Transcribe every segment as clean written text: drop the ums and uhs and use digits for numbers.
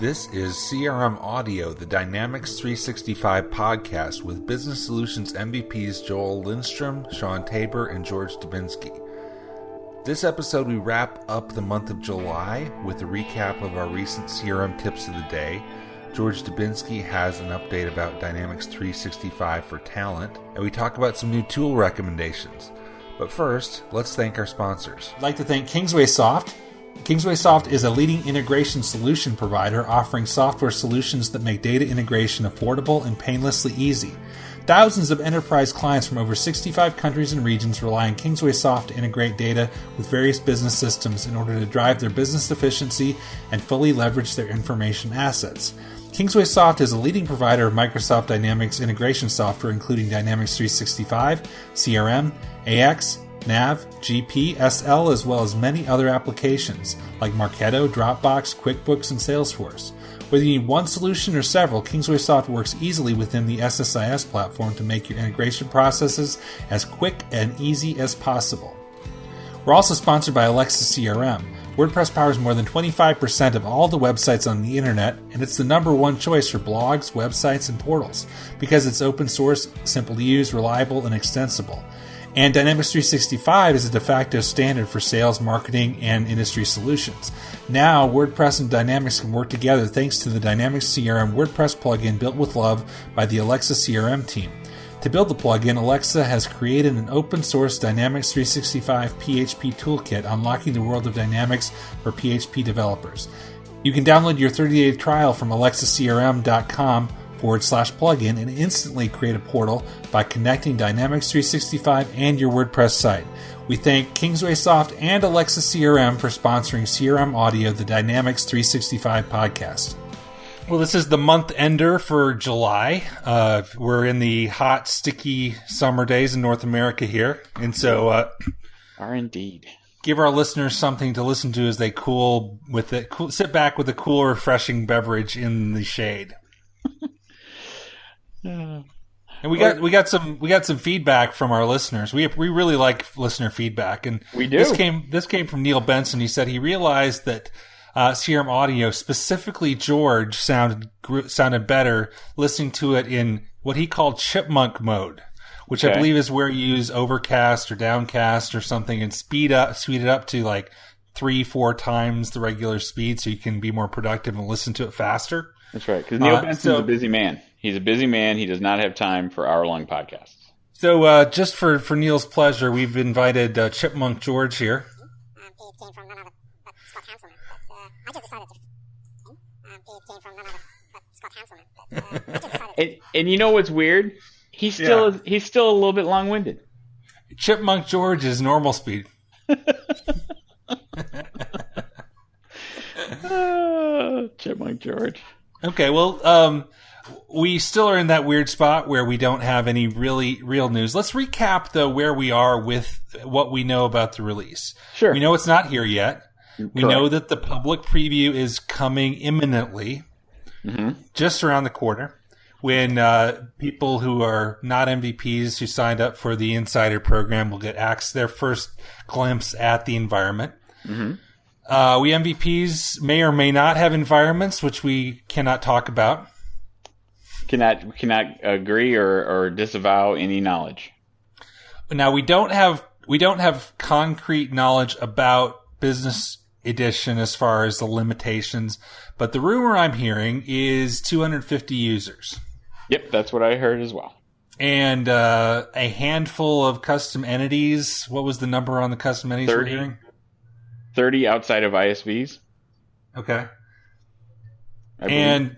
This is CRM Audio, the Dynamics 365 podcast with Business Solutions MVPs Joel Lindstrom, Sean Tabor, and George Dubinsky. This episode, we wrap up the month of July with a recap of our recent CRM tips of the day. George Dubinsky has an update about Dynamics 365 for talent, and we talk about some new tool recommendations. But first, let's thank our sponsors. I'd like to thank Kingsway Soft. Kingsway Soft is a leading integration solution provider offering software solutions that make data integration affordable and painlessly easy. Thousands of enterprise clients from over 65 countries and regions rely on Kingsway Soft to integrate data with various business systems in order to drive their business efficiency and fully leverage their information assets. Kingsway Soft is a leading provider of Microsoft Dynamics integration software, including Dynamics 365, CRM, AX, Nav, GP, SL, as well as many other applications like Marketo, Dropbox, QuickBooks, and Salesforce. Whether you need one solution or several, Kingsway Soft works easily within the SSIS platform to make your integration processes as quick and easy as possible. We're also sponsored by Alexa CRM. WordPress powers more than 25% of all the websites on the internet, and it's the number one choice for blogs, websites, and portals because it's open source, simple to use, reliable, and extensible. And Dynamics 365 is a de facto standard for sales, marketing, and industry solutions. Now, WordPress and Dynamics can work together thanks to the Dynamics CRM WordPress plugin built with love by the Alexa CRM team. To build the plugin, Alexa has created an open-source Dynamics 365 PHP toolkit unlocking the world of Dynamics for PHP developers. You can download your 30-day trial from alexacrm.com/plugin and instantly create a portal by connecting Dynamics 365 and your WordPress site. We thank Kingsway Soft and Alexa CRM for sponsoring CRM Audio, the Dynamics 365 podcast. Well, this is the month ender for July. We're in the hot, sticky summer days in North America here. And so, are indeed. Give our listeners something to listen to as they sit back with a cool, refreshing beverage in the shade. And we got some feedback from our listeners. We really like listener feedback, and we do. This came from Neil Benson. He said he realized that CRM Audio, specifically George, sounded better listening to it in what he called chipmunk mode, which I believe is where you use Overcast or Downcast or something and speed it up to like 3-4 times the regular speed, so you can be more productive and listen to it faster. That's right, because Neil Benson's a busy man. He's a busy man. He does not have time for hour-long podcasts. So just for Neil's pleasure, we've invited Chipmunk George here. He came from none other but Scott Hanselman. I just decided to. He came from none other but Scott Hanselman. I just decided to. And you know what's weird? He's still a little bit long-winded. Chipmunk George is normal speed. Chipmunk George. Okay, well, we still are in that weird spot where we don't have any real news. Let's recap, though, where we are with what we know about the release. Sure. We know it's not here yet. Correct. We know that the public preview is coming imminently, just around the corner, when people who are not MVPs who signed up for the Insider program will get their first glimpse at the environment. Mm-hmm. We MVPs may or may not have environments, which we cannot talk about. Cannot agree or disavow any knowledge. Now we don't have concrete knowledge about Business Edition as far as the limitations, but the rumor I'm hearing is 250 users. Yep, that's what I heard as well. And a handful of custom entities. What was the number on the custom entities 30. we're hearing? 30 outside of ISVs. Okay. And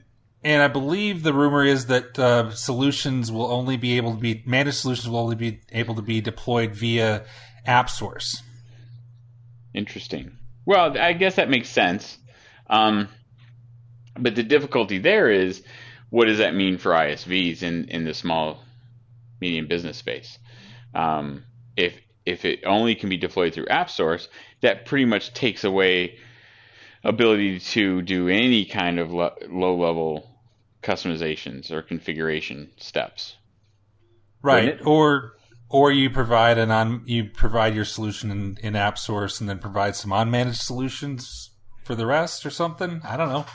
I believe the rumor is that managed solutions will only be able to be deployed via AppSource. Interesting. Well, I guess that makes sense. But the difficulty there is, what does that mean for ISVs in the small, medium business space? If it only can be deployed through AppSource, that pretty much takes away ability to do any kind of low-level customizations or configuration steps. Right. Or you provide your solution in AppSource and then provide some unmanaged solutions for the rest or something. I don't know.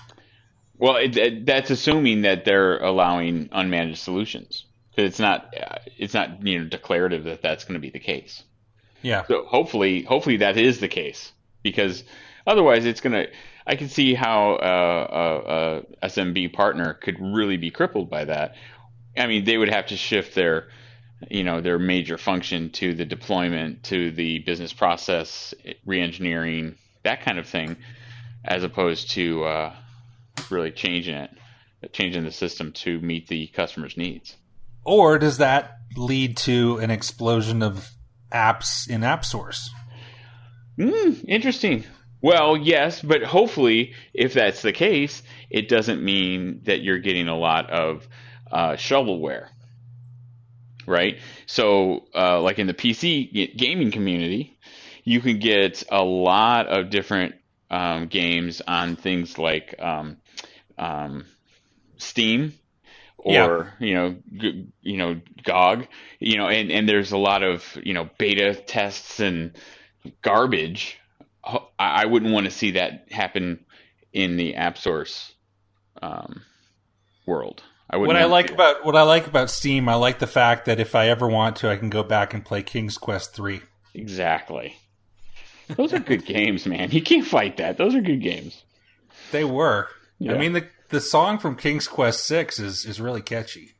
Well, that's assuming that they're allowing unmanaged solutions. It's not declarative that that's going to be the case. Yeah. So hopefully that is the case, because otherwise I can see how a SMB partner could really be crippled by that. I mean, they would have to shift their major function to the deployment, to the business process reengineering, that kind of thing, as opposed to really changing the system to meet the customer's needs. Or does that lead to an explosion of apps in AppSource? Interesting. Well, yes, but hopefully, if that's the case, it doesn't mean that you're getting a lot of shovelware, right? So, like in the PC gaming community, you can get a lot of different games on things like Steam or GOG, and there's a lot of beta tests and garbage. I wouldn't want to see that happen in the AppSource world. What I like about Steam, I like the fact that if I ever want to, I can go back and play King's Quest 3. Exactly. Those are good games, man. You can't fight that. Those are good games. They were. Yeah. I mean, the song from King's Quest 6 is really catchy.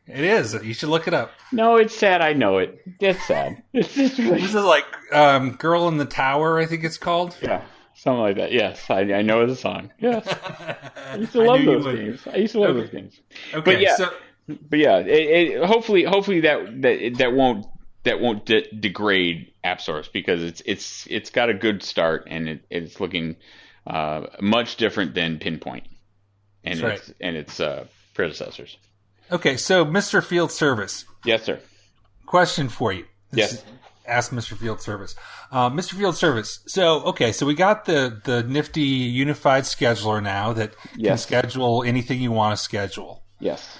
It is. You should look it up. No, it's sad. I know it. It's sad. It's really... This is like Girl in the Tower, I think it's called. Yeah, something like that. Yes, I know the song. Yes. I used to love those games. Those games. Okay, hopefully that won't degrade AppSource, because it's got a good start, and it's looking much different than Pinpoint and its predecessors. Okay, so Mr. Field Service. Yes, sir. Question for you. Ask Mr. Field Service. Mr. Field Service. So we got the nifty unified scheduler now that can schedule anything you want to schedule. Yes.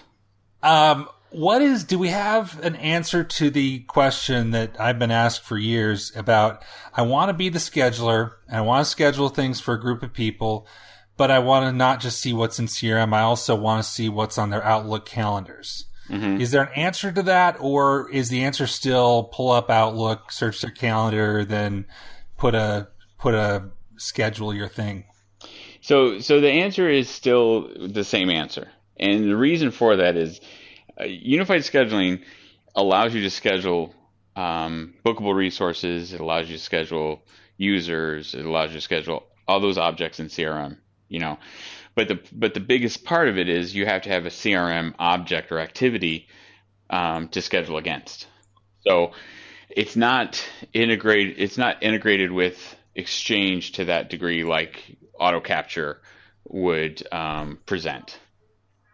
Do we have an answer to the question that I've been asked for years about, I want to be the scheduler, and I want to schedule things for a group of people, but I want to not just see what's in CRM, I also want to see what's on their Outlook calendars. Mm-hmm. Is there an answer to that, or is the answer still pull up Outlook, search their calendar, then put a schedule your thing? So the answer is still the same answer. And the reason for that is unified scheduling allows you to schedule bookable resources. It allows you to schedule users. It allows you to schedule all those objects in CRM. But the biggest part of it is you have to have a CRM object or activity to schedule against. So it's not integrated. It's not integrated with Exchange to that degree, like auto capture would present.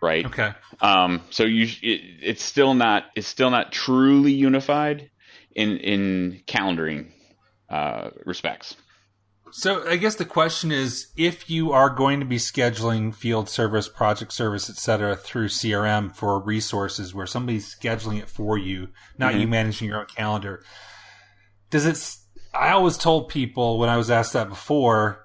Right. Okay. So it's still not truly unified in calendaring respects. So I guess the question is, if you are going to be scheduling field service, project service, etc., through CRM for resources where somebody's scheduling it for you, not you managing your own calendar, I always told people when I was asked that before,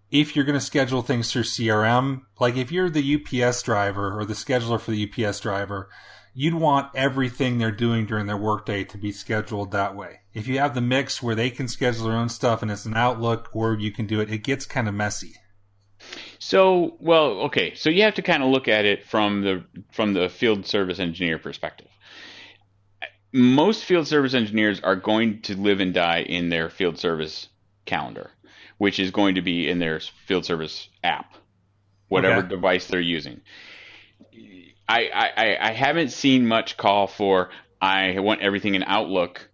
if you're going to schedule things through CRM, like if you're the UPS driver or the scheduler for the UPS driver, you'd want everything they're doing during their workday to be scheduled that way. If you have the mix where they can schedule their own stuff and it's an Outlook, or you can do it, it gets kind of messy. So you have to kind of look at it from the field service engineer perspective. Most field service engineers are going to live and die in their field service calendar, which is going to be in their field service app, whatever device they're using. I haven't seen much call for, I want everything in Outlook,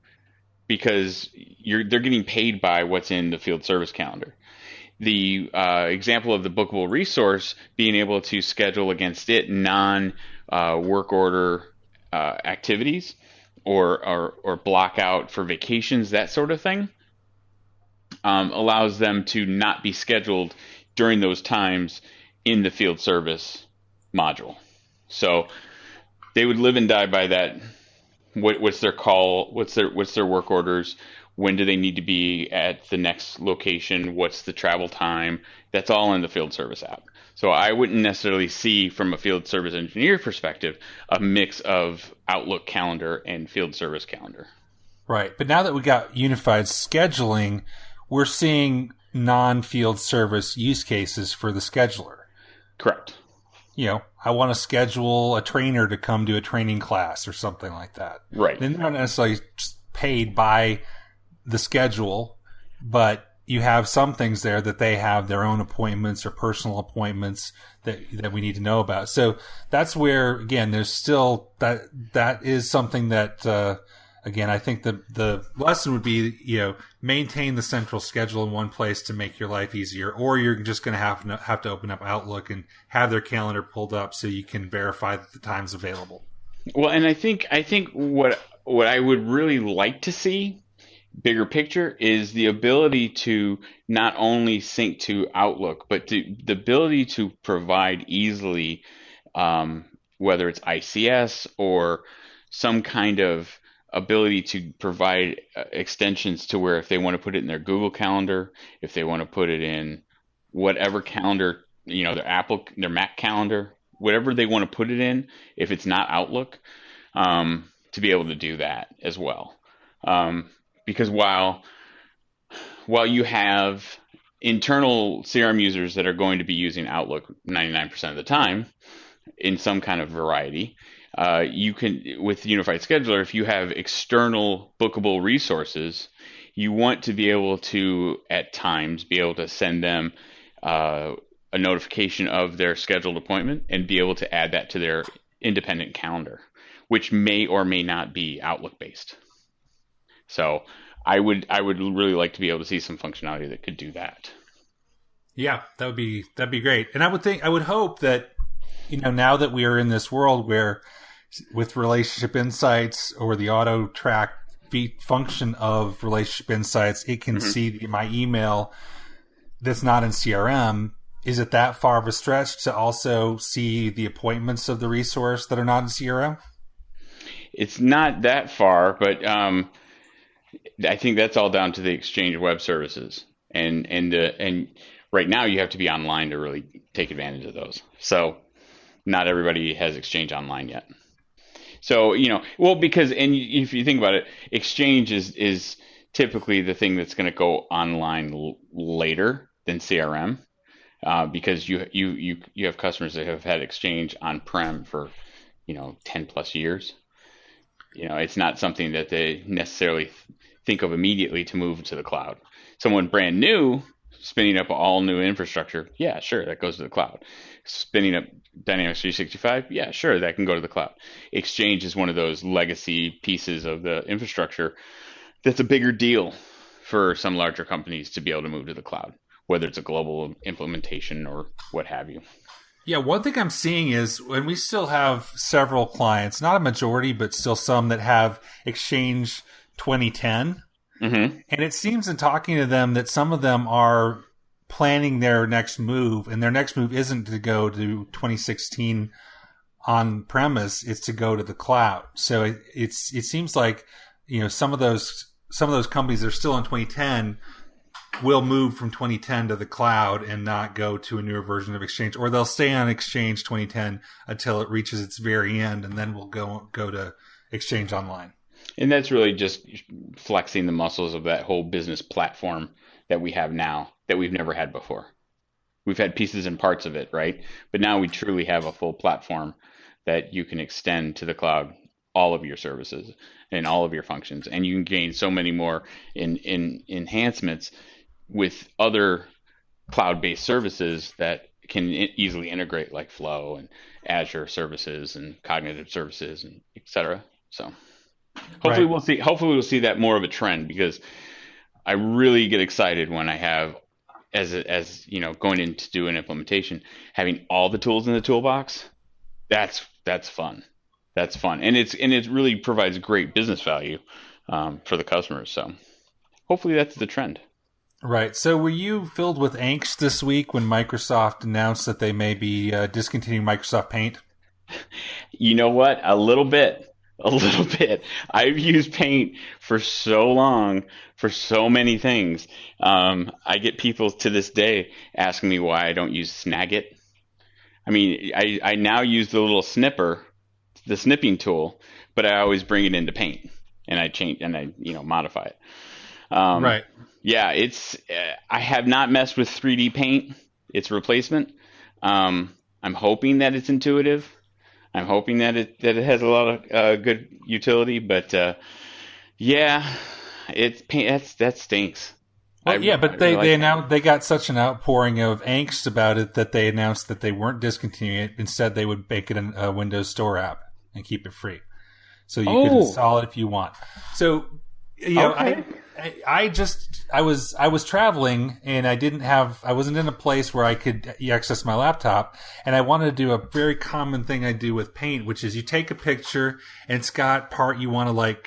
because they're getting paid by what's in the field service calendar. The example of the bookable resource, being able to schedule against it non-work order activities or block out for vacations, that sort of thing, allows them to not be scheduled during those times in the field service module. So they would live and die by that. What's their call? What's their work orders? when do they need to be at the next location, what's the travel time. That's all in the field service app. So I wouldn't necessarily see, from a field service engineer perspective, a mix of Outlook calendar and field service calendar. Right. But now that we got unified scheduling, we're seeing non-field service use cases for the scheduler. Correct. I want to schedule a trainer to come to a training class or something like that. Right. They're not necessarily paid by the schedule, but you have some things there that they have their own appointments or personal appointments that we need to know about. So that's where, again, there's still that is something that, again, I think the lesson would be, maintain the central schedule in one place to make your life easier, or you're just going to have to open up Outlook and have their calendar pulled up so you can verify that the time's available. Well, and I think what I would really like to see, bigger picture, is the ability to not only sync to Outlook, but the ability to provide easily, whether it's ICS or some kind of ability to provide extensions to where if they want to put it in their Google Calendar, if they want to put it in whatever calendar, their Mac calendar, whatever they want to put it in, if it's not Outlook, to be able to do that as well. Because while you have internal CRM users that are going to be using Outlook 99% of the time in some kind of variety, you can, with Unified Scheduler, if you have external bookable resources, you want to be able to, at times, be able to send them a notification of their scheduled appointment and be able to add that to their independent calendar, which may or may not be Outlook based. So I would really like to be able to see some functionality that could do that. Yeah, that'd be great. And I would hope that, now that we are in this world where with Relationship Insights or the auto track function of Relationship Insights, it can see my email that's not in CRM. Is it that far of a stretch to also see the appointments of the resource that are not in CRM? It's not that far, but I think that's all down to the Exchange Web Services, and right now you have to be online to really take advantage of those. So not everybody has Exchange Online yet. So because if you think about it, Exchange is typically the thing that's going to go online later than CRM, because you have customers that have had Exchange on-prem for 10 plus years. It's not something that they necessarily think of immediately to move to the cloud. Someone brand new spinning up all new infrastructure, yeah, sure, that goes to the cloud. Spinning up Dynamics 365, yeah, sure, that can go to the cloud. Exchange is one of those legacy pieces of the infrastructure that's a bigger deal for some larger companies to be able to move to the cloud, whether it's a global implementation or what have you. Yeah, one thing I'm seeing is when we still have several clients, not a majority, but still some that have Exchange 2010. Mm-hmm. And it seems in talking to them that some of them are planning their next move, and their next move isn't to go to 2016 on premise, it's to go to the cloud. So it seems like some of those companies that are still in 2010 will move from 2010 to the cloud and not go to a newer version of Exchange, or they'll stay on Exchange 2010 until it reaches its very end, and then we'll go to Exchange Online. And that's really just flexing the muscles of that whole business platform that we have now that we've never had before. We've had pieces and parts of it, right? But now we truly have a full platform that you can extend to the cloud, all of your services and all of your functions. And you can gain so many more in enhancements with other cloud-based services that can easily integrate, like Flow and Azure services and cognitive services and et cetera. So hopefully we'll see that more of a trend, because I really get excited when I have, as going in to do an implementation, having all the tools in the toolbox. That's fun. That's fun. And it really provides great business value for the customers. So hopefully that's the trend. Right. So were you filled with angst this week when Microsoft announced that they may be discontinuing Microsoft Paint? You know what? A little bit. A little bit. I've used Paint for so long, for so many things. I get people to this day asking me why I don't use Snagit. I mean, I now use the little snipper, the snipping tool, but I always bring it into Paint and I change and I modify it. Right. Yeah, I have not messed with 3D Paint, its replacement. I'm hoping that it's intuitive. I'm hoping that it has a lot of good utility, but yeah, it's Paint. That stinks. Well, but they got such an outpouring of angst about it that they announced that they weren't discontinuing it. Instead, they would make it a Windows Store app and keep it free, so you could install it if you want. So, I was traveling and I wasn't in a place where I could access my laptop, and I wanted to do a very common thing I do with Paint, which is you take a picture and it's got part you want to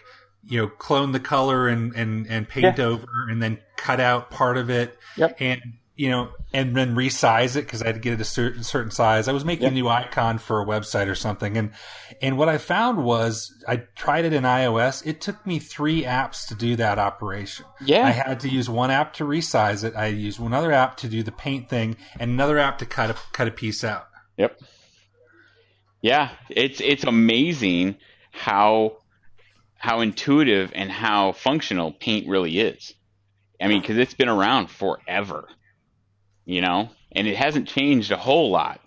clone the color and paint over, and then cut out part of it, and then resize it because I had to get it a certain size. I was making a new icon for a website or something, and what I found was I tried it in iOS. It took me 3 apps to do that operation. I had to use one app to resize it. I used another app to do the Paint thing, and another app to cut a piece out. Yep. Yeah, it's amazing how intuitive and how functional Paint really is. I mean, because it's been around forever, and it hasn't changed a whole lot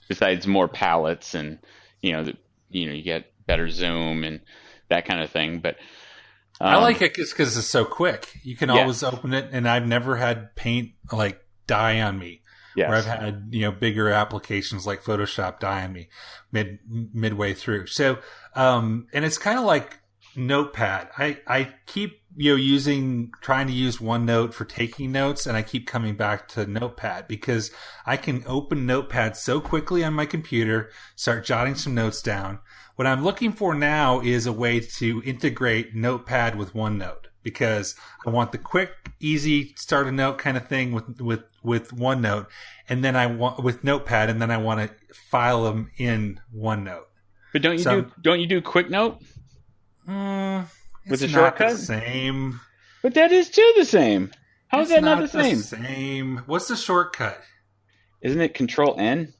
besides more palettes and, you get better zoom and that kind of thing. But I like it because it's so quick. You can always open it, and I've never had Paint die on me. Yes. Where I've had bigger applications like Photoshop die on me midway through. So and it's kind of like Notepad. I keep trying to use OneNote for taking notes, and I keep coming back to Notepad because I can open Notepad so quickly on my computer, start jotting some notes down. What I'm looking for now is a way to integrate Notepad with OneNote, because I want the quick, easy start a note kind of thing with OneNote, and then I want with Notepad, and then I want to file them in OneNote. But don't you do Quick Note? With the shortcut? The same. But that is too the same. How is that not the same? Same. What's the shortcut? Isn't it Control N?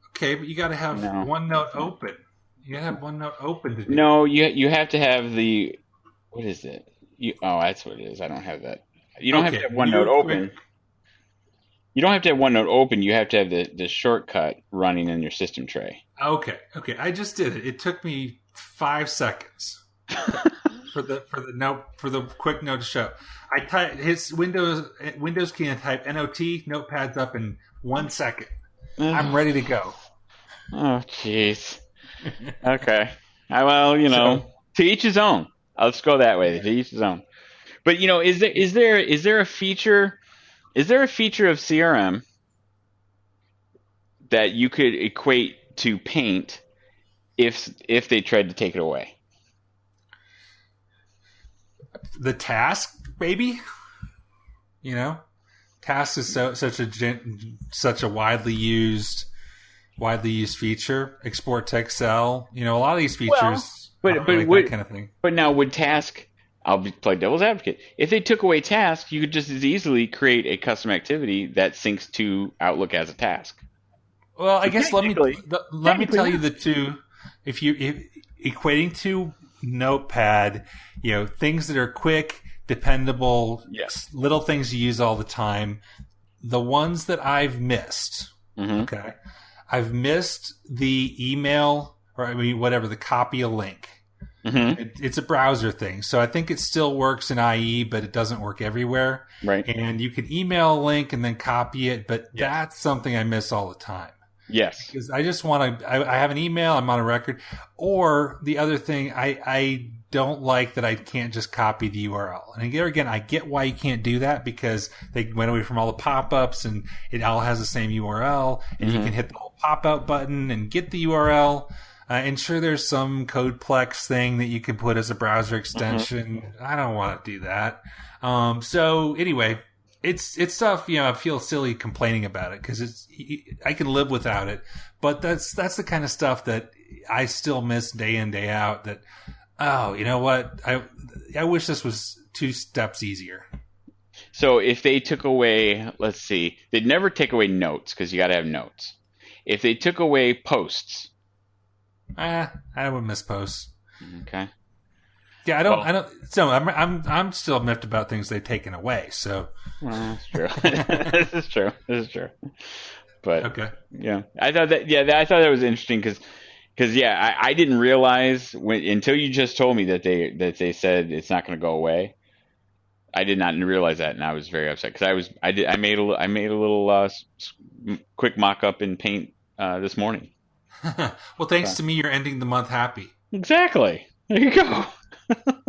Okay, but you got to have OneNote open. You got to have OneNote open to do. No, you have to have the. What is it? That's what it is. I don't have that. You don't have to have OneNote open. You don't have to have OneNote open. You have to have the shortcut running in your system tray. Okay. I just did it. It took me 5 seconds for the quick note to show. I type his Windows key and type NOT. Notepad's up in 1 second. I'm ready to go. Oh, jeez. Okay. To each his own. Let's go that way. To each his own. But is there a feature? Is there a feature of CRM that you could equate to Paint if they tried to take it away? The task, maybe. Task is such a widely used feature. Export to Excel. A lot of these features. That kind of thing. But now would Task? I'll play devil's advocate. If they took away Task, you could just as easily create a custom activity that syncs to Outlook as a task. Well, I guess let me tell you the two. If equating to Notepad, things that are quick, dependable, little things you use all the time. The ones that I've missed, okay, I've missed the email the copy a link. It's a browser thing, so I think it still works in IE, but it doesn't work everywhere. Right. And you can email a link and then copy it, but that's something I miss all the time. Yes. Because I just want to, I have an email, I'm on a record. Or the other thing, I don't like that I can't just copy the URL. And again, I get why you can't do that, because they went away from all the pop-ups and it all has the same URL, and you can hit the whole pop-out button and get the URL. And sure, there's some Codeplex thing that you can put as a browser extension. I don't want to do that. So anyway, it's stuff, I feel silly complaining about it, because I can live without it. But that's the kind of stuff that I still miss day in, day out that, oh, you know what? I wish this was 2 steps easier. So if they took away, let's see, they'd never take away notes because you got to have notes. If they took away posts. I would miss posts. Okay. Yeah, I don't. So I'm still miffed about things they've taken away. So that's true. This is true. But okay. Yeah, I thought that was interesting because I didn't realize until you just told me that they said it's not going to go away. I did not realize that, and I was very upset because I made a little quick mock-up in Paint this morning. Well, thanks to me, you're ending the month happy. Exactly. There you go.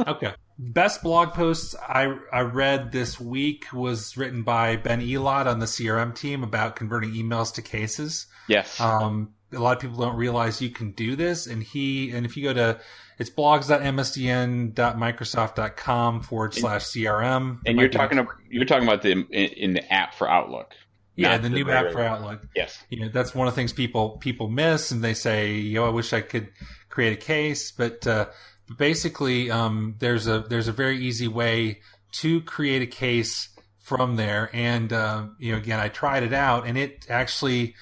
Okay. Best blog posts I read this week was written by Ben Elot on the CRM team about converting emails to cases. Yes. A lot of people don't realize you can do this, and if you go to it's blogs.msdn.microsoft.com/CRM. And you're talking about in the app for Outlook. Yeah, the new app for Outlook. Yes. That's one of the things people miss, and they say, I wish I could create a case, but basically, there's a very easy way to create a case from there. And again, I tried it out, and it actually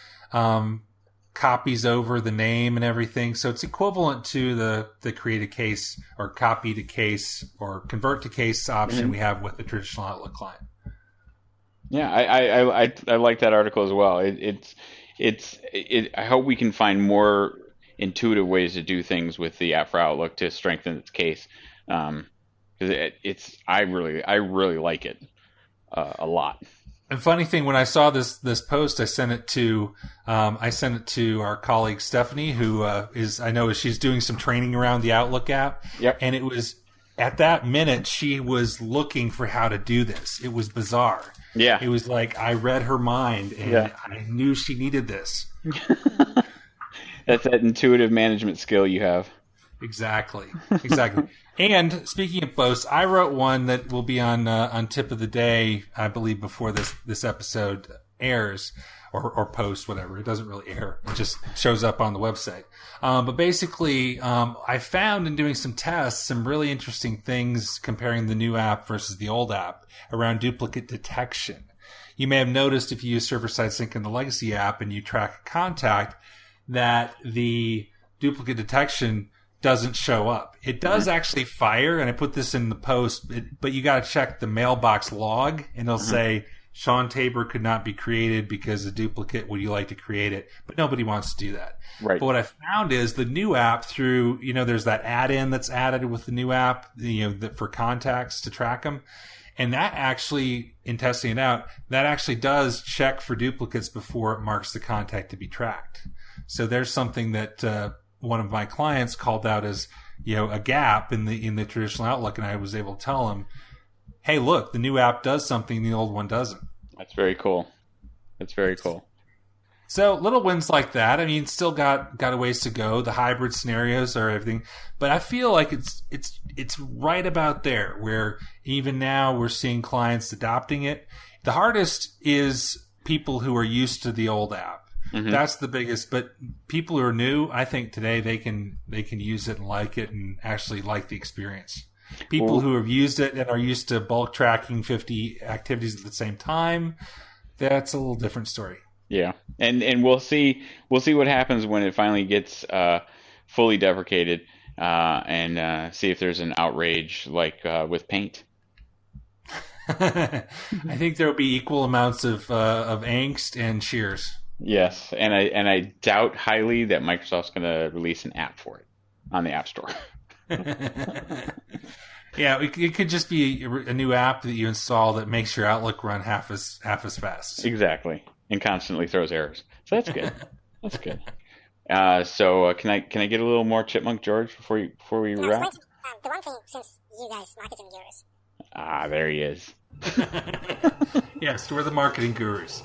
copies over the name and everything, so it's equivalent to the create a case or copy to case or convert to case option we have with the traditional Outlook client. Yeah, I like that article as well. I hope we can find more intuitive ways to do things with the app for Outlook to strengthen its case, because I really like it a lot. And funny thing, when I saw this post, I sent it to our colleague Stephanie, who she's doing some training around the Outlook app. Yep. And it was at that minute she was looking for how to do this. It was bizarre. Yeah. It was like I read her mind, and I knew she needed this. That's that intuitive management skill you have. Exactly. And speaking of posts, I wrote one that will be on Tip of the Day, I believe, before this episode airs or post, whatever. It doesn't really air; it just shows up on the website. But basically, I found in doing some tests some really interesting things comparing the new app versus the old app around duplicate detection. You may have noticed if you use server-side sync in the legacy app and you track a contact that the duplicate detection doesn't show up. It does actually fire, and I put this in the post, but you got to check the mailbox log, and it'll say, Sean Tabor could not be created because a duplicate, would you like to create it? But nobody wants to do that. Right. But what I found is the new app through, there's that add-in that's added with the new app, for contacts to track them. And that actually, in testing it out, that actually does check for duplicates before it marks the contact to be tracked. So there's something that, one of my clients called out as, a gap in the traditional Outlook, and I was able to tell him, hey, look, the new app does something the old one doesn't. That's very cool. So little wins like that. I mean, still got a ways to go. The hybrid scenarios are everything, but I feel like it's right about there where even now we're seeing clients adopting it. The hardest is people who are used to the old app. Mm-hmm. That's the biggest, but people who are new, I think today they can use it and like it and actually like the experience. People who have used it and are used to bulk tracking 50 activities at the same time, that's a little different story. Yeah, and we'll see what happens when it finally gets fully deprecated, and see if there's an outrage like with Paint. I think there will be equal amounts of angst and cheers. Yes, and I doubt highly that Microsoft's going to release an app for it on the App Store. Yeah, it could just be a new app that you install that makes your Outlook run half as fast. Exactly, and constantly throws errors. So that's good. That's good. So can I get a little more Chipmunk George before we wrap? The one thing, since you guys marketing gurus. There he is. Yes, we're the marketing gurus.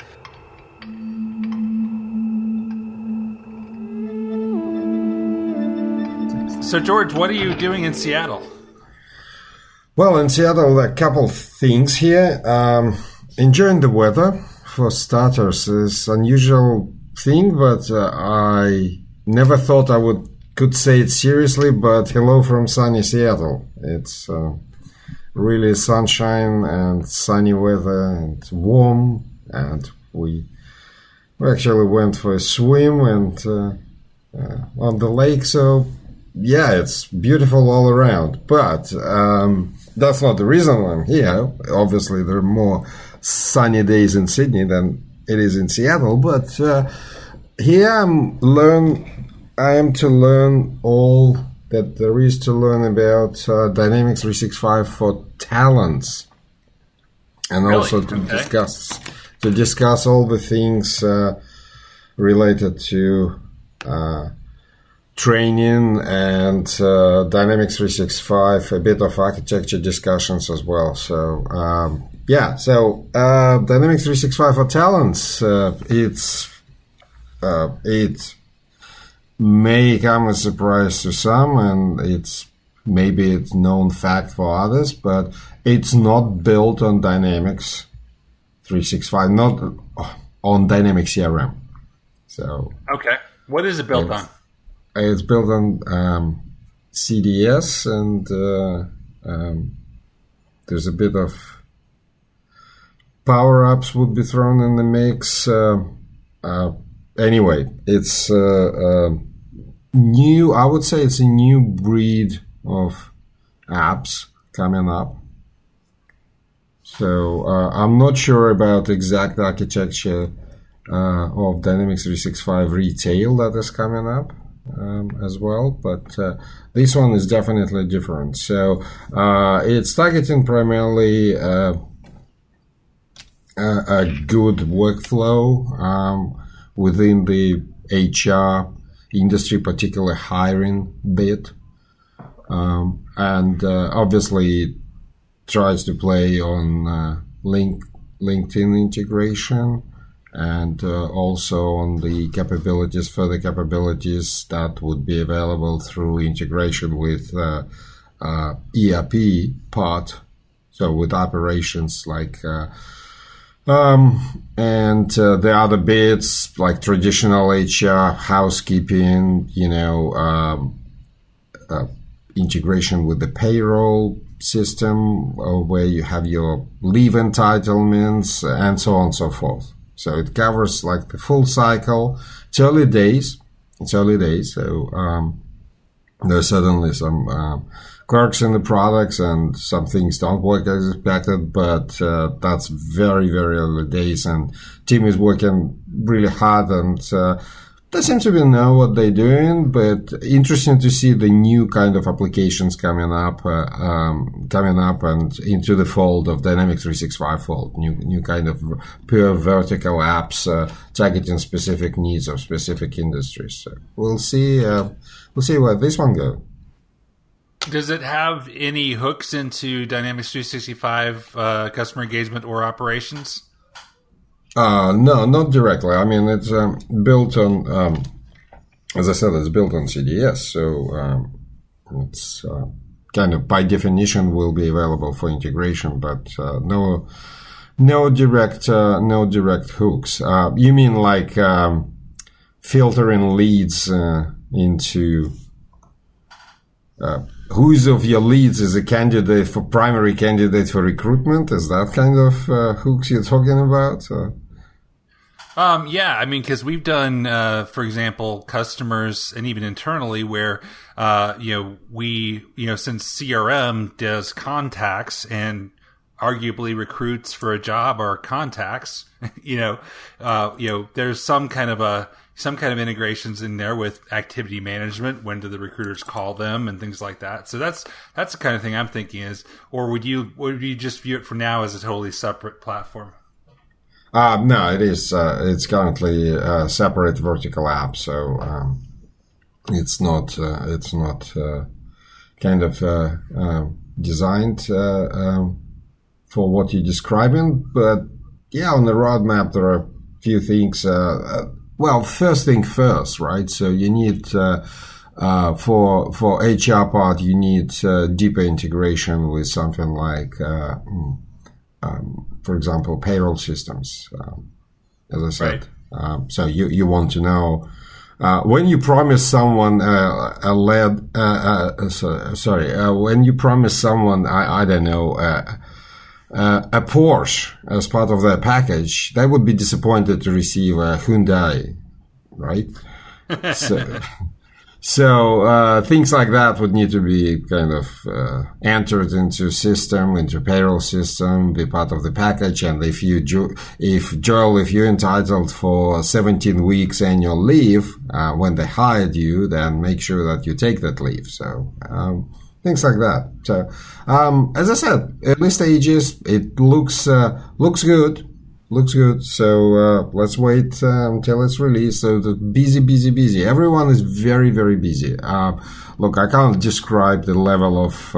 So, George, what are you doing in Seattle? Well, in Seattle, a couple things here. Enjoying the weather, for starters, is an unusual thing, but I never thought I would could say it seriously, but hello from sunny Seattle. It's really sunshine and sunny weather and warm, and we actually went for a swim and on the lake. So yeah, it's beautiful all around. But that's not the reason why I'm here. Obviously, there are more sunny days in Sydney than it is in Seattle. But here I am to learn all that there is to learn about Dynamics 365 for talents, and Really? also to discuss all the things related to training and Dynamics 365, a bit of architecture discussions as well. So Dynamics 365 for talents, it may come as a surprise to some, and it's known fact for others, but it's not built on Dynamics 365, not on Dynamics CRM. So Okay. What is it built on? It's built on CDS, and there's a bit of power-ups would be thrown in the mix. Anyway, it's new. I would say it's a new breed of apps coming up. So I'm not sure about exact architecture of Dynamics 365 retail that is coming up as well, but this one is definitely different. So it's targeting primarily a good workflow within the HR industry, particularly hiring bit, and obviously tries to play on LinkedIn integration, and also on the further capabilities that would be available through integration with ERP part, so with operations like and the other bits like traditional HR, housekeeping, integration with the payroll system, where you have your leave entitlements and so on and so forth. So it covers like the full cycle. It's early days. So there's certainly some quirks in the products, and some things don't work as expected, but that's very, very early days, and team is working really hard, and they seem to know what they're doing. But interesting to see the new kind of applications coming up and into the fold of Dynamics 365 fold, new kind of pure vertical apps targeting specific needs of specific industries. So we'll see where this one goes. Does it have any hooks into Dynamics 365 customer engagement or operations? No, not directly. I mean, it's built on, as I said, it's built on CDS, so it's kind of by definition will be available for integration, but no direct hooks. You mean like filtering leads into who's of your leads is a primary candidate for recruitment? Is that kind of hooks you're talking about? Yeah, I mean, because we've done, for example, customers and even internally where, since CRM does contacts and arguably recruits for a job or contacts, there's some kind of integrations in there with activity management. When do the recruiters call them and things like that? So that's the kind of thing I'm thinking is, or would you just view it for now as a totally separate platform? No, it is. It's currently a separate vertical app, so it's not kind of designed for what you're describing. But yeah, on the roadmap there are a few things. Well, first thing first, right? So you need for HR part, you need deeper integration with something like. For example, payroll systems, as I said. Right. So you want to know When you promise someone when you promise someone, I don't know, a Porsche as part of their package, they would be disappointed to receive a Hyundai, right? So things like that would need to be kind of entered into payroll system, be part of the package. And if you're entitled for 17 weeks annual leave when they hired you, then make sure that you take that leave. So things like that. So as I said, early stages, it looks good. Looks good. So let's wait until it's released. So the busy. Everyone is very, very busy. Look, I can't describe the level of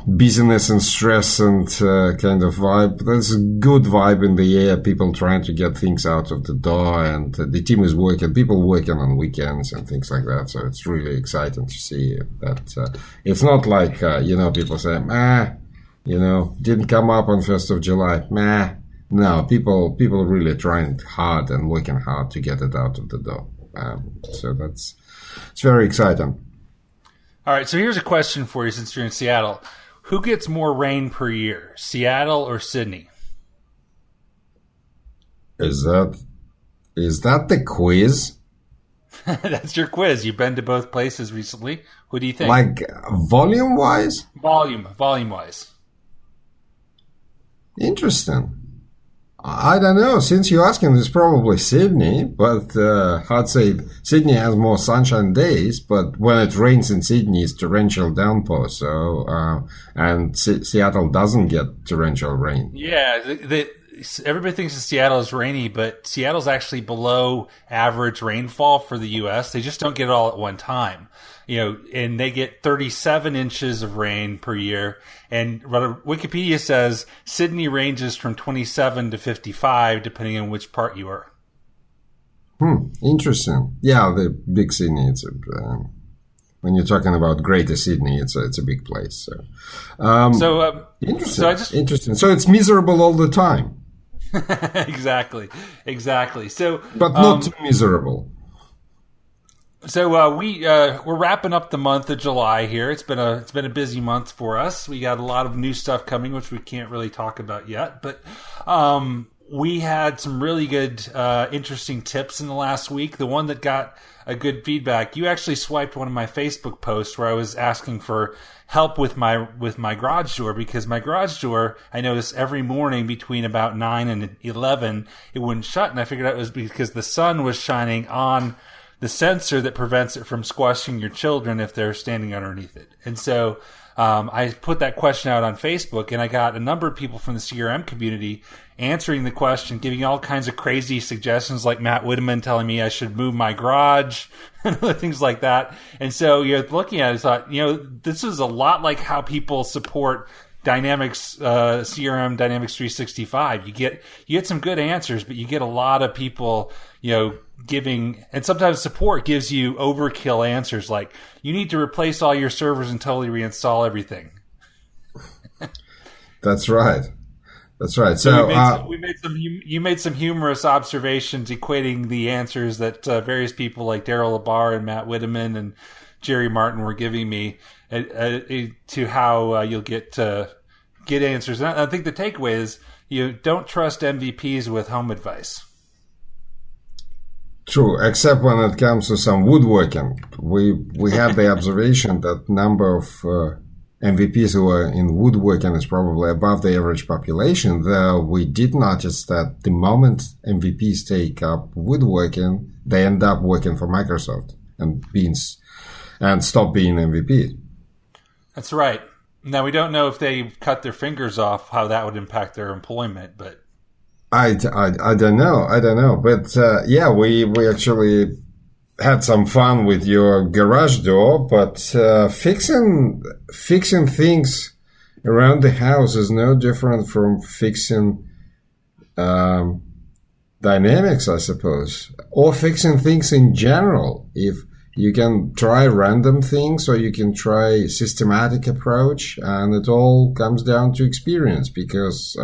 busyness and stress and kind of vibe. There's a good vibe in the air. People trying to get things out of the door, and the team is working. People working on weekends and things like that. So it's really exciting to see that. It's not like people say, didn't come up on 1st of July. No, people really trying hard and working hard to get it out of the door. So it's very exciting. All right, so here's a question for you since you're in Seattle. Who gets more rain per year, Seattle or Sydney? Is that the quiz? That's your quiz. You've been to both places recently. What do you think? Like volume-wise? Volume-wise. Interesting. I don't know. Since you're asking, it's probably Sydney, but I'd say Sydney has more sunshine days, but when it rains in Sydney, it's torrential downpour. So, and Seattle doesn't get torrential rain. Yeah, everybody thinks that Seattle is rainy, but Seattle's actually below average rainfall for the U.S. They just don't get it all at one time. And they get 37 inches of rain per year. And Wikipedia says Sydney ranges from 27 to 55, depending on which part you are. Interesting. Yeah, the big Sydney. When you're talking about Greater Sydney, it's a big place. So, interesting. Interesting. So it's miserable all the time. Exactly. So, but not too miserable. So we're wrapping up the month of July here. It's been a busy month for us. We got a lot of new stuff coming, which we can't really talk about yet. But we had some really good, interesting tips in the last week. The one that got a good feedback, you actually swiped one of my Facebook posts where I was asking for help with my garage door, because my garage door, I noticed every morning between about 9 and 11 it wouldn't shut, and I figured out it was because the sun was shining on the sensor that prevents it from squashing your children if they're standing underneath it. And so I put that question out on Facebook, and I got a number of people from the CRM community answering the question, giving all kinds of crazy suggestions, like Matt Whitteman telling me I should move my garage and other things like that. And so looking at it, I thought, this is a lot like how people support Dynamics CRM, Dynamics 365. You get some good answers, but you get a lot of people, giving, and sometimes support gives you overkill answers like, you need to replace all your servers and totally reinstall everything. That's right. So you made some humorous observations equating the answers that various people like Daryl Labar and Matt Whitteman and Jerry Martin were giving me to how you'll get answers. And I think the takeaway is you don't trust MVPs with home advice. True, except when it comes to some woodworking. We had the observation that number of MVPs who are in woodworking is probably above the average population, though we did notice that the moment MVPs take up woodworking, they end up working for Microsoft and stop being MVPs. That's right. Now, we don't know if they cut their fingers off, how that would impact their employment, but I don't know. But we actually had some fun with your garage door, but fixing things around the house is no different from fixing dynamics, I suppose, or fixing things in general. If you can try random things or you can try systematic approach, and it all comes down to experience, because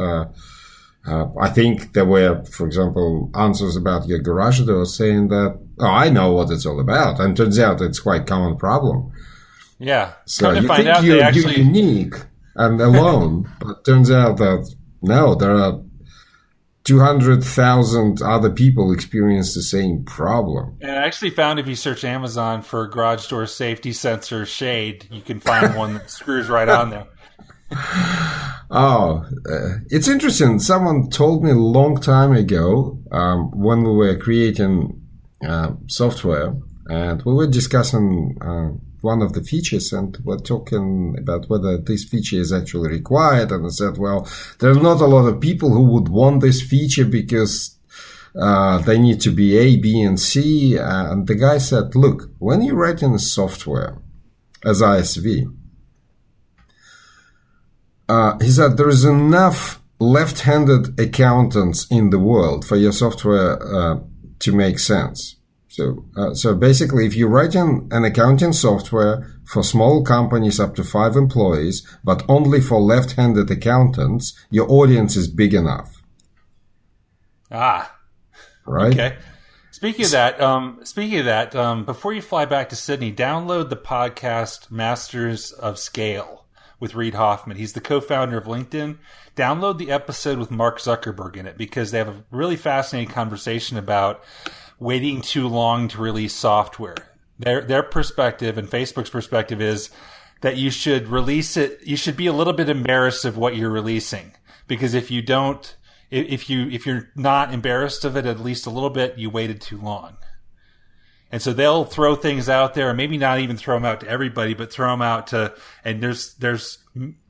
I think there were, for example, answers about your garage door saying that, oh, I know what it's all about. And turns out it's quite a common problem. Yeah. So Come to you find think out, you're unique and alone, but turns out that no, there are 200,000 other people experience the same problem. And I actually found if you search Amazon for garage door safety sensor shade, you can find one that screws right on there. Oh, it's interesting. Someone told me a long time ago when we were creating software, and we were discussing one of the features, and we're talking about whether this feature is actually required. And I said, well, there are not a lot of people who would want this feature because they need to be A, B, and C. And the guy said, look, when you're writing software as ISV, he said there is enough left-handed accountants in the world for your software to make sense. So basically, if you're writing an accounting software for small companies up to 5 employees, but only for left-handed accountants, your audience is big enough. Ah, right. Okay. Speaking of that, before you fly back to Sydney, download the podcast Masters of Scale with Reid Hoffman. He's the co-founder of LinkedIn. Download the episode with Mark Zuckerberg in it because they have a really fascinating conversation about waiting too long to release software. Their perspective and Facebook's perspective is that you should release it. You should be a little bit embarrassed of what you're releasing, because if you don't, if you're not embarrassed of it at least a little bit, you waited too long. And so they'll throw things out there, and maybe not even throw them out to everybody, but throw them out to, and there's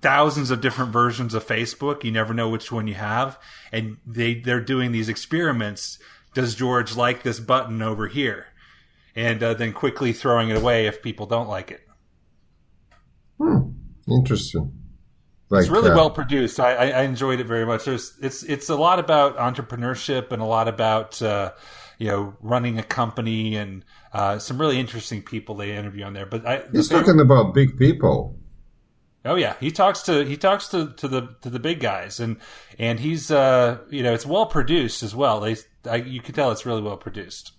thousands of different versions of Facebook. You never know which one you have. And they're doing these experiments. Does George like this button over here? And then quickly throwing it away if people don't like it. Interesting. It's really well produced. I enjoyed it very much. It's a lot about entrepreneurship and a lot about running a company, and some really interesting people they interview on there. But he's talking about big people. Oh yeah, he talks to the big guys, and he's it's well produced as well. You can tell it's really well produced.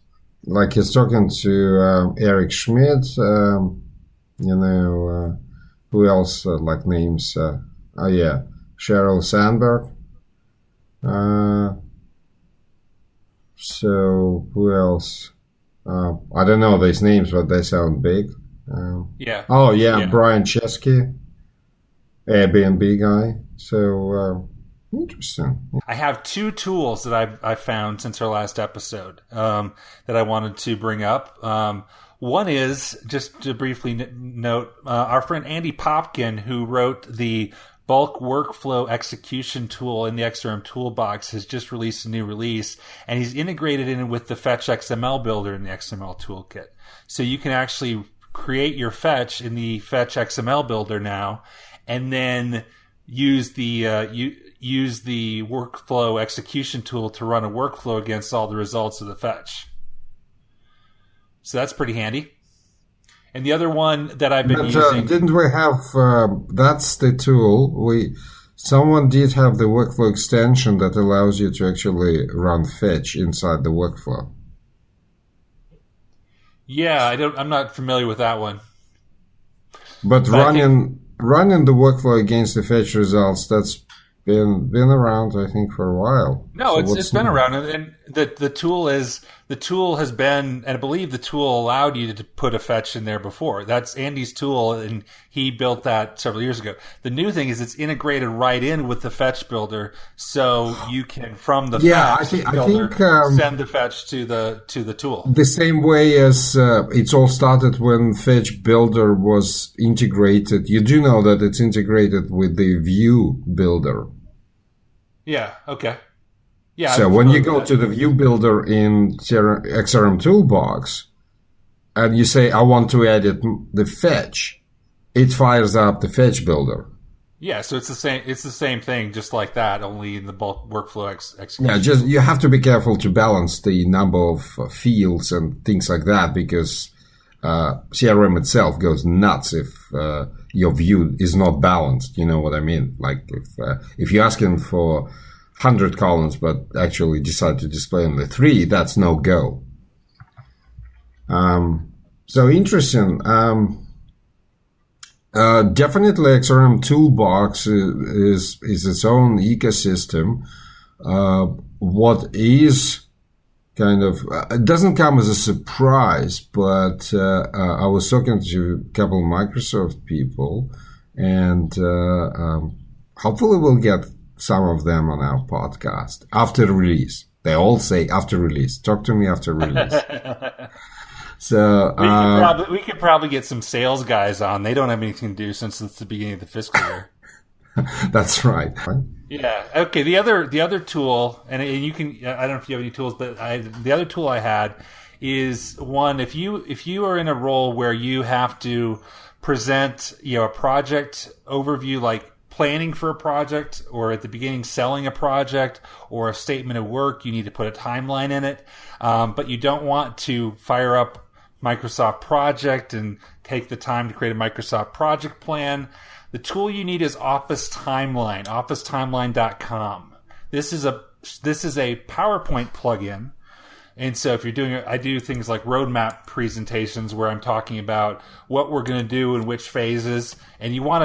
Like he's talking to Eric Schmidt. Who else? Like names? Sheryl Sandberg. So who else? I don't know these names, but they sound big. Brian Chesky, Airbnb guy. So interesting. I have 2 tools that I've found since our last episode that I wanted to bring up. One is, just to briefly note, our friend Andy Popkin, who wrote the bulk workflow execution tool in the XRM toolbox, has just released a new release, and he's integrated in with the Fetch XML builder in the XML toolkit. So you can actually create your fetch in the Fetch XML builder now, and then use the workflow execution tool to run a workflow against all the results of the fetch. So that's pretty handy. And the other one that I've been using... Didn't we have... that's the tool. Someone did have the workflow extension that allows you to actually run fetch inside the workflow. Yeah, I'm not familiar with that one. But running the workflow against the fetch results, that's been around, I think, for a while. No, it's been around, and the tool has been, and I believe the tool allowed you to put a fetch in there before. That's Andy's tool, and he built that several years ago. The new thing is it's integrated right in with the fetch builder, so you can from the fetch builder send the fetch to the tool. The same way as it's all started when fetch builder was integrated. You do know that it's integrated with the view builder. Yeah. Okay. Yeah. So when you go to the view builder in XRM Toolbox and you say, I want to edit the fetch, it fires up the fetch builder. Yeah, so it's the same thing, just like that, only in the bulk workflow execution. Yeah, you have to be careful to balance the number of fields and things like that, because CRM itself goes nuts if your view is not balanced. You know what I mean? Like if you're asking for 100 columns, but actually decide to display only 3, that's no go. So interesting. Definitely XRM Toolbox is its own ecosystem. What is kind of, it doesn't come as a surprise, but I was talking to a couple of Microsoft people, and hopefully we'll get some of them on our podcast after release. They all say after release. Talk to me after release. So we could probably get some sales guys on. They don't have anything to do since it's the beginning of the fiscal year. That's right. Yeah. Okay. The other tool, and you can, I don't know if you have any tools, but the other tool I had is one. If you are in a role where you have to present, a project overview, like planning for a project, or at the beginning selling a project, or a statement of work, you need to put a timeline in it, but you don't want to fire up Microsoft Project and take the time to create a Microsoft project plan. The tool you need is Office Timeline, officetimeline.com. This is a PowerPoint plugin. And so if you're doing it, I do things like roadmap presentations where I'm talking about what we're going to do in which phases, and you want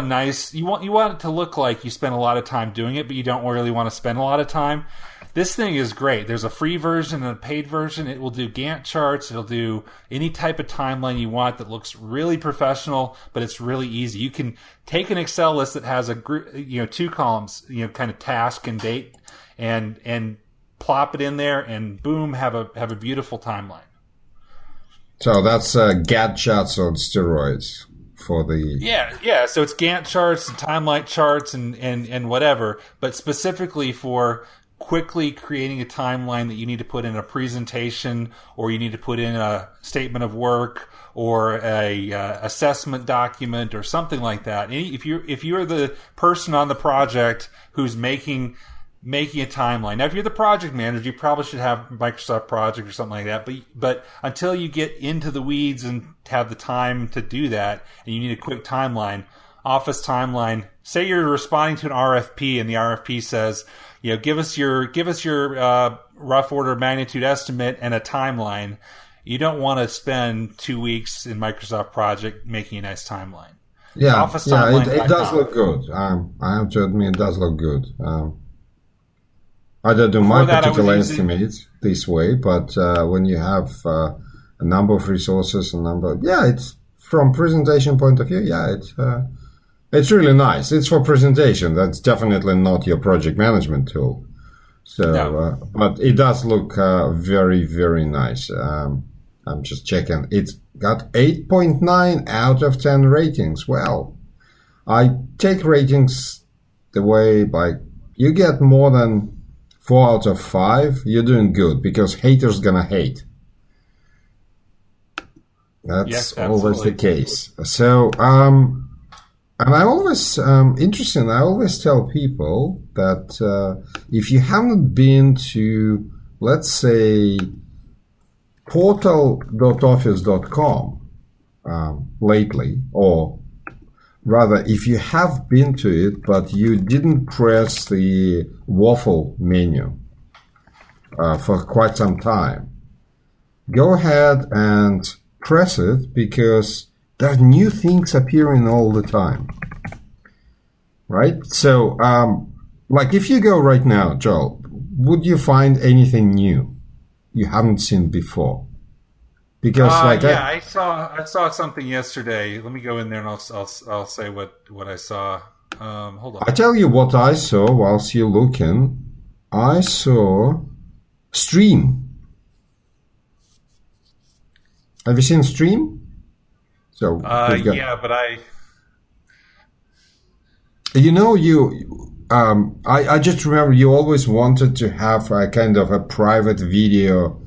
you want it to look like you spend a lot of time doing it, but you don't really want to spend a lot of time. This thing is great. There's a free version and a paid version. It will do Gantt charts. It'll do any type of timeline you want that looks really professional, but it's really easy. You can take an Excel list that has a group, 2 columns, kind of task and date, and plop it in there, and boom, have a beautiful timeline. So that's Gantt charts on steroids for the yeah. So it's Gantt charts and timeline charts and whatever, but specifically for quickly creating a timeline that you need to put in a presentation, or you need to put in a statement of work, or a assessment document, or something like that. If you're the person on the project who's making a timeline. Now, if you're the project manager, you probably should have Microsoft Project or something like that. But until you get into the weeds and have the time to do that, and you need a quick timeline, Office Timeline. Say you're responding to an RFP, and the RFP says, give us your rough order of magnitude estimate and a timeline. You don't want to spend 2 weeks in Microsoft Project making a nice timeline. Yeah, it does look good. I have to admit, it does look good. I don't do my particular estimates this way, but when you have a number of resources, it's from presentation point of view, it's really nice. It's for presentation. That's definitely not your project management tool. So, no. But it does look very, very nice. I'm just checking. It's got 8.9 out of 10 ratings. Well, I take ratings the way you get more than 4 out of 5, you're doing good, because haters gonna hate. That's always the case. So, and I always, interesting, I always tell people that if you haven't been to, let's say, portal.office.com lately, or rather, if you have been to it, but you didn't press the waffle menu for quite some time, go ahead and press it, because there are new things appearing all the time. Right? So, like if you go right now, Joel, would you find anything new you haven't seen before? Because I saw something yesterday. Let me go in there and I'll say what I saw. Hold on. I tell you what I saw whilst you're looking. I saw Stream. Have you seen Stream? So but I just remember you always wanted to have a kind of a private video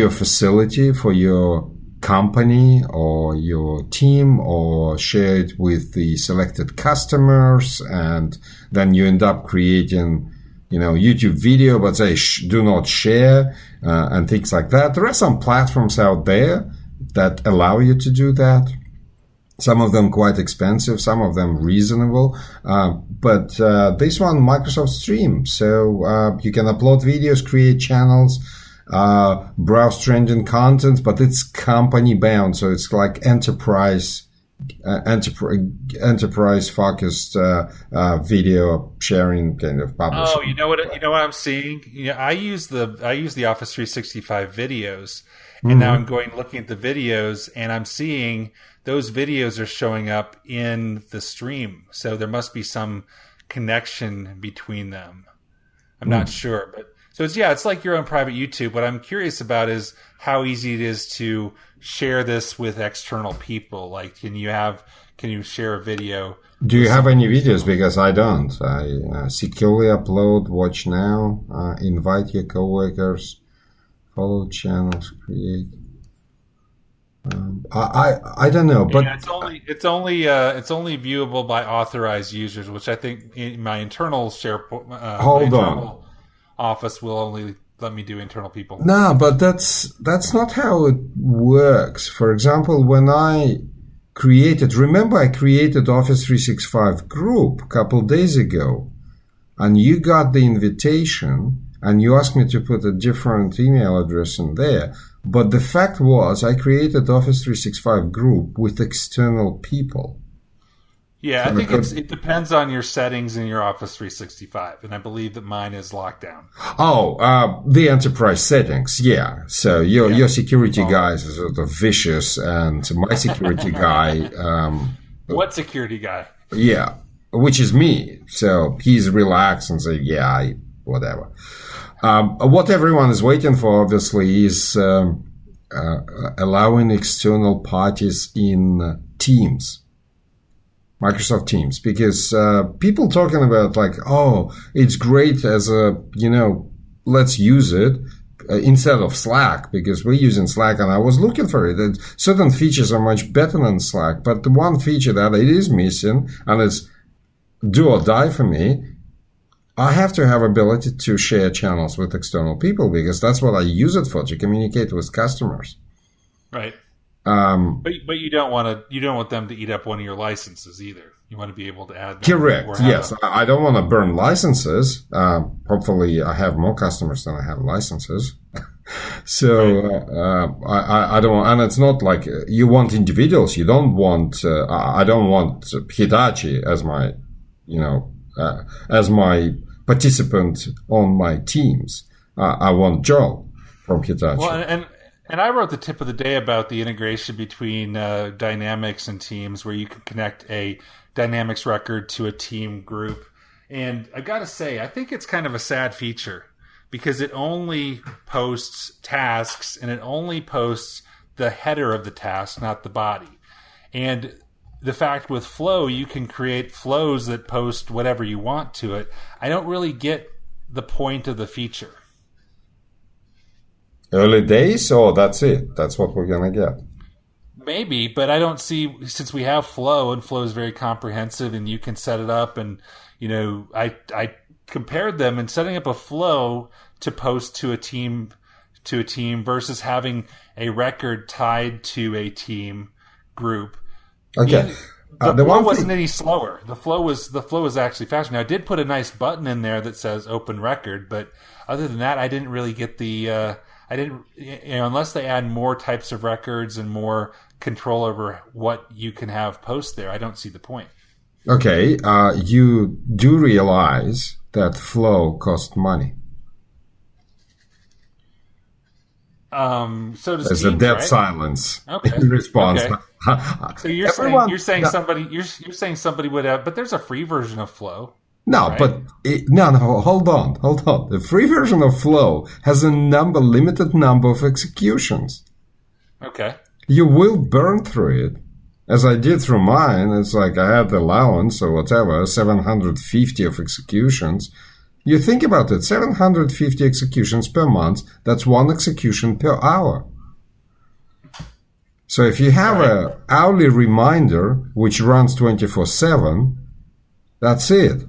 facility for your company or your team, or share it with the selected customers, and then you end up creating, YouTube video, but say do not share and things like that. There are some platforms out there that allow you to do that. Some of them quite expensive, some of them reasonable. But this one, Microsoft Stream. So you can upload videos, create channels, browse trending content, but it's company bound. So it's like enterprise focused video sharing kind of publishing. Oh, you know what I'm seeing? I use the Office 365 videos, and now I'm looking at the videos, and I'm seeing those videos are showing up in the stream. So there must be some connection between them. I'm not sure, but so it's like your own private YouTube. What I'm curious about is how easy it is to share this with external people. Like, can you share a video? Do you have any videos? Because I don't. I securely upload, watch now, invite your coworkers, follow channels, create. I don't know, but it's only viewable by authorized users, which I think in my internal Office will only let me do internal people. No, but that's not how it works. For example, when I created Office 365 group a couple days ago, and you got the invitation, and you asked me to put a different email address in there. But the fact was, I created Office 365 group with external people. Yeah, I think it depends on your settings in your Office 365, and I believe that mine is locked down. Oh, the enterprise settings, yeah. So your security guys are sort of vicious, and my security guy... what security guy? Yeah, which is me. So he's relaxed and say, whatever. What everyone is waiting for, obviously, is allowing external parties in Teams, Microsoft Teams, because people talking about like, oh, it's great as a, let's use it instead of Slack, because we're using Slack, and I was looking for it. And certain features are much better than Slack, but the one feature that it is missing, and it's do or die for me, I have to have ability to share channels with external people, because that's what I use it for, to communicate with customers. Right. But you don't want them to eat up one of your licenses either. You want to be able to add. Correct. Yes, I don't want to burn licenses. Hopefully, I have more customers than I have licenses. So right. I don't. And it's not like you want individuals. You don't want. I don't want Hitachi as my, as my participant on my teams. I want Joel from Hitachi. Well, and I wrote the tip of the day about the integration between Dynamics and Teams, where you can connect a Dynamics record to a team group. And I got to say, I think it's kind of a sad feature, because it only posts tasks, and it only posts the header of the task, not the body. And the fact with Flow, you can create flows that post whatever you want to it. I don't really get the point of the feature. Early days, or that's it? That's what we're going to get? Maybe, but I don't see, since we have Flow, and Flow is very comprehensive, and you can set it up, and, I compared them, and setting up a Flow to post to a team versus having a record tied to a team group. Okay. The flow wasn't any slower. The flow was actually faster. Now, I did put a nice button in there that says open record, but other than that, I didn't really get the. Unless they add more types of records and more control over what you can have post there, I don't see the point. Okay, you do realize that Flow costs money. So does There's Teams, a dead right? silence in response. Okay. So you're saying somebody would have, but there's a free version of Flow. No, right? but hold on. The free version of Flow has a limited number of executions. Okay. You will burn through it, as I did through mine. It's like I had the allowance or whatever, 750 of executions. You think about it, 750 executions per month, that's one execution per hour. So if you have an hourly reminder, which runs 24/7, that's it.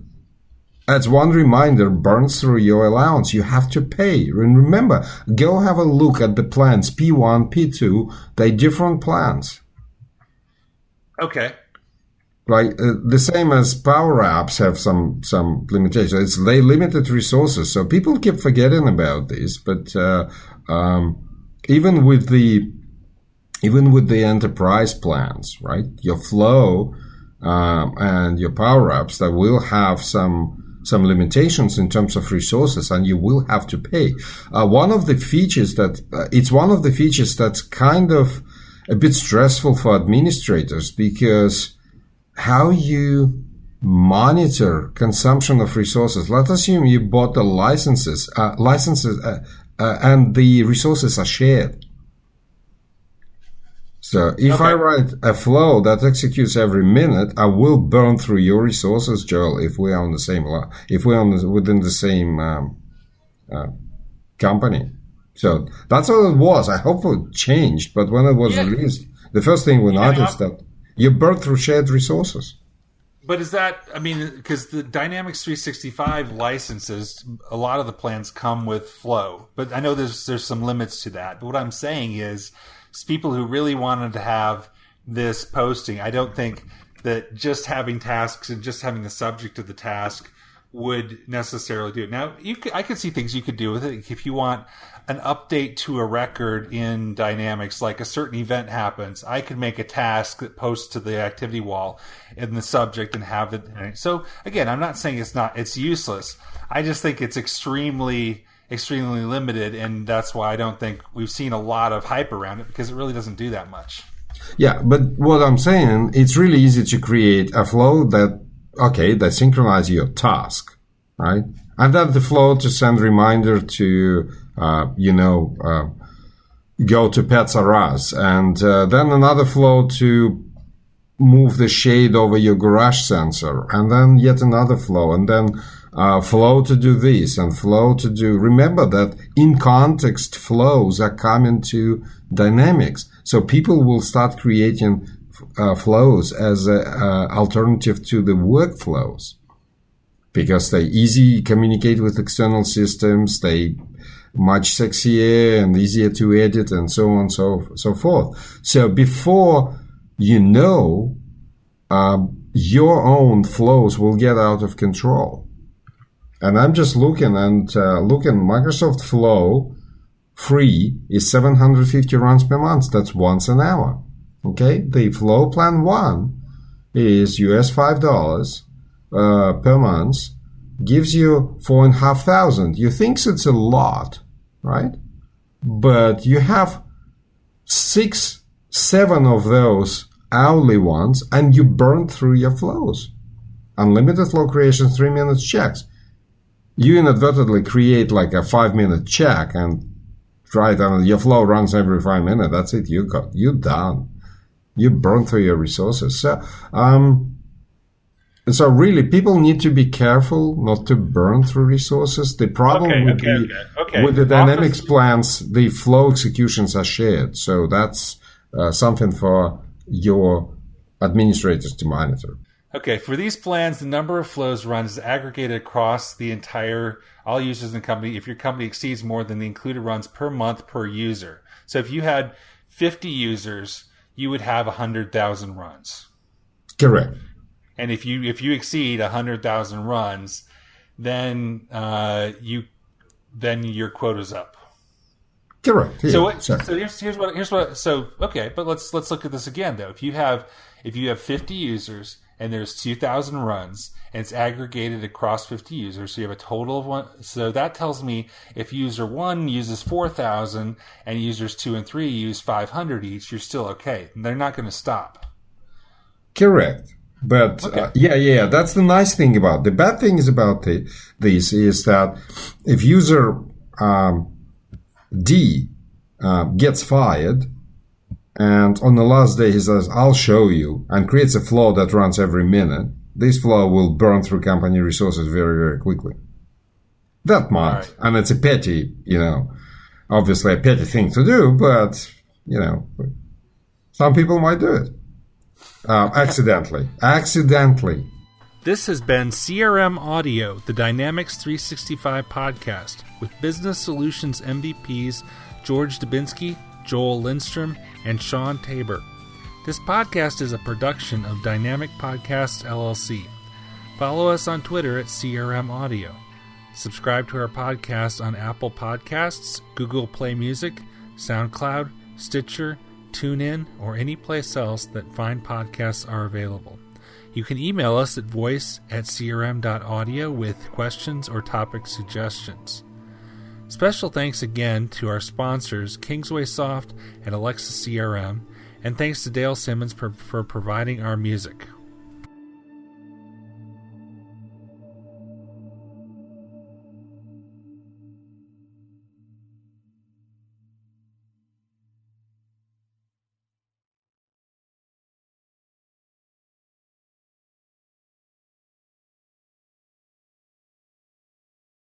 That's one reminder burns through your allowance. You have to pay. And remember, go have a look at the plans, P1, P2, they're different plans. Okay. Right, the same as Power Apps have some limitations. It's they limited resources, so people keep forgetting about this. But even with the enterprise plans, right, your Flow and your Power Apps that will have some limitations in terms of resources, and you will have to pay. One of the features that's kind of a bit stressful for administrators, because how you monitor consumption of resources. Let's assume you bought the licenses, and the resources are shared. So if I write a flow that executes every minute, I will burn through your resources, Joel, if we are on the same within the same company. So that's what it was. I hope it changed, but when it was released, the first thing we noticed that you burn through shared resources. But is that, I mean, because the Dynamics 365 licenses, a lot of the plans come with Flow, but I know there's some limits to that. But what I'm saying is people who really wanted to have this posting, I don't think that just having tasks and just having the subject of the task would necessarily do it. Now, I could see things you could do with it. If you want an update to a record in Dynamics, like a certain event happens, I could make a task that posts to the activity wall in the subject and have it. So again, I'm not saying it's useless. I just think it's extremely limited, and that's why I don't think we've seen a lot of hype around it, because it really doesn't do that much. Yeah, but what I'm saying, it's really easy to create a flow that synchronize your task, right? And then the flow to send reminder to, go to Pets R Us, and then another flow to move the shade over your garage sensor, and then yet another flow, and then flow to do this, and flow to do. Remember that in context flows are coming to Dynamics, so people will start creating flows as an alternative to the workflows, because they easy communicate with external systems, they much sexier and easier to edit, and so on, so forth. So before you know, your own flows will get out of control. And I'm just looking. Microsoft Flow free is 750 runs per month. That's once an hour. Okay, the Flow Plan 1 is US $5 per month, gives you 4,500. You think it's a lot, right? But you have 6-7 of those hourly ones, and you burn through your flows. Unlimited flow creation, 3 minutes checks. You inadvertently create like a 5-minute check and try it, and your flow runs every 5 minutes. That's it. You're done. You burn through your resources. So really, people need to be careful not to burn through resources. The problem with the Dynamics plans, the flow executions are shared. So that's something for your administrators to monitor. Okay, for these plans, the number of flows run is aggregated across the entire, all users in the company, if your company exceeds more than the included runs per month per user. So if you had 50 users, you would have 100,000 runs. Correct. And if you exceed 100,000 runs, then your quota's up. Correct. Yeah, so here's what. So okay, but let's look at this again though. If you have 50 users and there's 2,000 runs and it's aggregated across 50 users, so you have a total of one. So that tells me if user 1 uses 4,000 and users 2 and 3 use 500 each, you're still okay. They're not going to stop. Correct. But okay. That's the nice thing about. The bad thing is about this is that if user D gets fired, and on the last day he says, "I'll show you," and creates a flow that runs every minute, this flow will burn through company resources very, very quickly. That might, right. And it's a petty, obviously a petty thing to do, but some people might do it. Accidentally. This has been CRM Audio, the Dynamics 365 podcast, with Business Solutions MVPs George Dubinsky, Joel Lindstrom, and Sean Tabor. This podcast is a production of Dynamic Podcasts, LLC. Follow us on Twitter at CRM Audio. Subscribe to our podcast on Apple Podcasts, Google Play Music, SoundCloud, Stitcher, TuneIn, or any place else that fine podcasts are available. You can email us at voice@crm.audio with questions or topic suggestions. Special thanks again to our sponsors, Kingsway Soft and Alexa CRM, and thanks to Dale Simmons for providing our music.